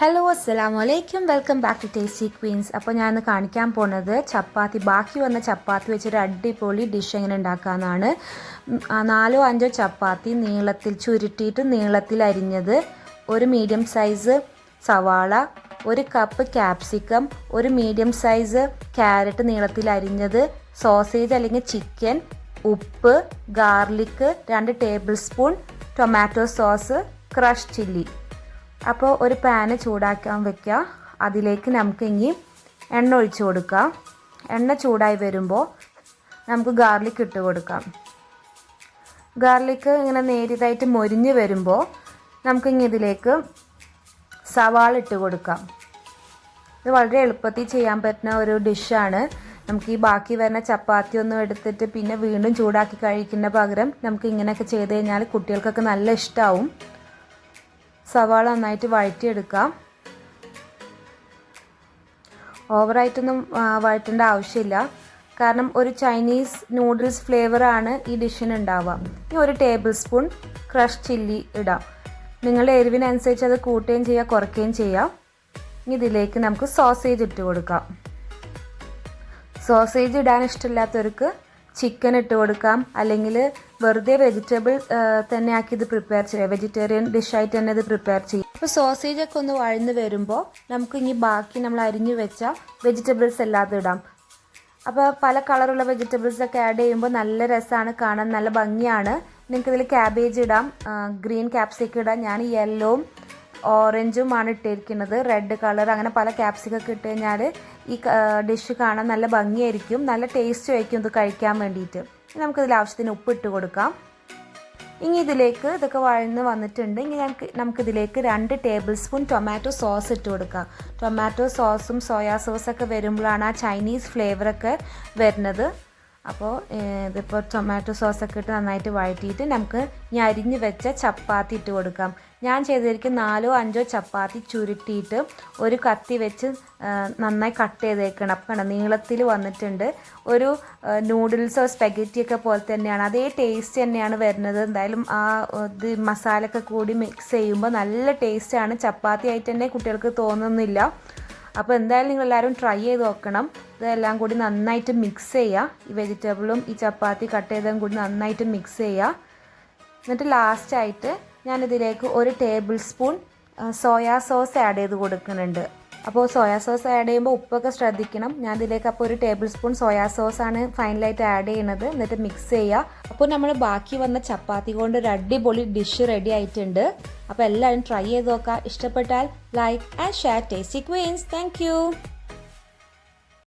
Hello അസ്സലാമലൈക്കും welcome back to tasty queens. അപ്പോൾ ഞാൻ ഇന്ന് കാണിക്കാൻ പോകുന്നത് ചപ്പാത്തി, ബാക്കി വന്ന ചപ്പാത്തി വെച്ചൊരു അടിപൊളി ഡിഷ് എങ്ങനെ ഉണ്ടാക്കാമെന്നാണ്. 4-5 ചപ്പാത്തി നീളത്തിൽ ചുരുട്ടിയിട്ട് നീളത്തിൽ അരിഞ്ഞത്, ഒരു മീഡിയം സൈസ് സവാള, 1 കപ്പ് ക്യാപ്സിക്കം, ഒരു മീഡിയം സൈസ് ക്യാരറ്റ് നീളത്തിൽ അരിഞ്ഞത്, സോസേജ് അല്ലെങ്കിൽ ചിക്കൻ, ഉപ്പ്, garlic, 2 table spoon tomato sauce, crush chilli. അപ്പോൾ ഒരു പാന് ചൂടാക്കാൻ വെക്കുക. അതിലേക്ക് നമുക്ക് ഇനി എണ്ണ ഒഴിച്ച് കൊടുക്കാം. എണ്ണ ചൂടായി വരുമ്പോൾ നമുക്ക് ഗാർലിക് ഇട്ട് കൊടുക്കാം. ഗാർലിക് ഇങ്ങനെ നേരിയതായിട്ട് മൊരിഞ്ഞ് വരുമ്പോൾ നമുക്കിനി ഇതിലേക്ക് സവാള ഇട്ട് കൊടുക്കാം. ഇത് വളരെ എളുപ്പത്തിൽ ചെയ്യാൻ പറ്റുന്ന ഒരു ഡിഷാണ്. നമുക്ക് ഈ ബാക്കി വരുന്ന ചപ്പാത്തി ഒന്നും എടുത്തിട്ട് പിന്നെ വീണ്ടും ചൂടാക്കി കഴിക്കുന്ന പകരം നമുക്ക് ഇങ്ങനെയൊക്കെ ചെയ്ത് കഴിഞ്ഞാൽ കുട്ടികൾക്കൊക്കെ നല്ല ഇഷ്ടമാവും. സവാള നന്നായിട്ട് വഴറ്റിയെടുക്കാം. ഓവറായിട്ടൊന്നും വഴറ്റേണ്ട ആവശ്യമില്ല, കാരണം ഒരു ചൈനീസ് നൂഡിൽസ് ഫ്ലേവറാണ് ഈ ഡിഷിന് ഉണ്ടാവുക. ഇനി 1 ടേബിൾ സ്പൂൺ ക്രഷ് ചില്ലി ഇടാം. നിങ്ങളുടെ എരിവിനനുസരിച്ച് അത് കൂട്ടുകയും ചെയ്യുക, കുറയ്ക്കുകയും ചെയ്യാം. ഇനി ഇതിലേക്ക് നമുക്ക് സോസേജ് ഇട്ട് കൊടുക്കാം. സോസേജ് ഇടാൻ ഇഷ്ടമില്ലാത്തവർക്ക് ചിക്കൻ ഇട്ട് കൊടുക്കാം, അല്ലെങ്കിൽ വെറുതെ വെജിറ്റബിൾ തന്നെ ആക്കി ഇത് പ്രിപ്പയർ ചെയ്യാം. വെജിറ്റേറിയൻ ഡിഷായിട്ട് തന്നെ ഇത് പ്രിപ്പയർ ചെയ്യും. അപ്പോൾ സോസേജൊക്കെ ഒന്ന് വഴന്ന് വരുമ്പോൾ നമുക്ക് ഇനി ബാക്കി നമ്മൾ അരിഞ്ഞു വെച്ച വെജിറ്റബിൾസ് എല്ലാം ഇടാം. അപ്പോൾ പല കളറുള്ള വെജിറ്റബിൾസൊക്കെ ആഡ് ചെയ്യുമ്പോൾ നല്ല രസമാണ് കാണാൻ, നല്ല ഭംഗിയാണ്. നിങ്ങൾക്ക് ഇതിൽ ക്യാബേജ് ഇടാം, ഗ്രീൻ ക്യാപ്സിക്കം ഇടാം. ഞാൻ യെല്ലോവും ഓറഞ്ചുമാണ് ഇട്ടിരിക്കുന്നത്, റെഡ് കളർ, അങ്ങനെ പല ക്യാപ്സിക്കൊക്കെ ഇട്ട് കഴിഞ്ഞാൽ ഈ ഡിഷ് കാണാൻ നല്ല ഭംഗിയായിരിക്കും, നല്ല ടേസ്റ്റ് ആയിരിക്കും ഇത് കഴിക്കാൻ വേണ്ടിയിട്ട്. നമുക്കിതിൽ ആവശ്യത്തിന് ഉപ്പ് ഇട്ട് കൊടുക്കാം. ഇനി ഇതിലേക്ക് ഇതൊക്കെ വഴന്ന് വന്നിട്ടുണ്ട്. ഇനി നമുക്കിതിലേക്ക് 2 ടേബിൾ സ്പൂൺ ടൊമാറ്റോ സോസ് ഇട്ട് കൊടുക്കാം. ടൊമാറ്റോ സോസും സോയാ സോസൊക്കെ വരുമ്പോഴാണ് ആ ചൈനീസ് ഫ്ലേവറൊക്കെ വരുന്നത്. അപ്പോൾ ഇതിപ്പോൾ ടൊമാറ്റോ സോസൊക്കെ ഇട്ട് നന്നായിട്ട് വഴറ്റിയിട്ട് നമുക്ക് ഇനി അരിഞ്ഞ് വെച്ച ചപ്പാത്തി ഇട്ട് കൊടുക്കാം. ഞാൻ ചെയ്തിരിക്കും 4-5 ചപ്പാത്തി ചുരുട്ടിയിട്ട് ഒരു കത്തി വെച്ച് നന്നായി കട്ട് ചെയ്തേക്കണം. അപ്പം കണ്ടോ നീളത്തിൽ വന്നിട്ടുണ്ട്. ഒരു നൂഡിൽസോ സ്പെഗറ്റിയൊക്കെ പോലെ തന്നെയാണ്, അതേ ടേസ്റ്റ് തന്നെയാണ് വരുന്നത്. എന്തായാലും ആ ഇത് മസാലയൊക്കെ കൂടി മിക്സ് ചെയ്യുമ്പോൾ നല്ല ടേസ്റ്റാണ്. ചപ്പാത്തി ആയിട്ട് തന്നെ കുട്ടികൾക്ക് തോന്നുന്നില്ല. അപ്പോൾ എന്തായാലും നിങ്ങളെല്ലാവരും ട്രൈ ചെയ്ത് നോക്കണം. ഇതെല്ലാം കൂടി നന്നായിട്ട് മിക്സ് ചെയ്യുക. ഈ വെജിറ്റബിളും ഈ ചപ്പാത്തി കട്ട് ചെയ്തതും കൂടി നന്നായിട്ട് മിക്സ് ചെയ്യുക. എന്നിട്ട് ലാസ്റ്റായിട്ട് ഞാനിതിലേക്ക് 1 table spoon soya sauce add ചെയ്ത് കൊടുക്കുന്നുണ്ട്. അപ്പോൾ സോയാ സോസ് ആഡ് ചെയ്യുമ്പോൾ ഉപ്പൊക്കെ ശ്രദ്ധിക്കണം. ഞാൻ ഇതിലേക്ക് അപ്പോൾ 1 ടേബിൾ സ്പൂൺ സോയാ സോസാണ് ഫൈനലായിട്ട് ആഡ് ചെയ്യുന്നത്. എന്നിട്ട് മിക്സ് ചെയ്യുക. അപ്പോൾ നമ്മൾ ബാക്കി വന്ന ചപ്പാത്തി കൊണ്ട് ഒരു അടിപൊളി ഡിഷ് റെഡി ആയിട്ടുണ്ട്. അപ്പോൾ എല്ലാവരും ട്രൈ ചെയ്ത് നോക്കുക. ഇഷ്ടപ്പെട്ടാൽ like and share tasty queens. Thank U.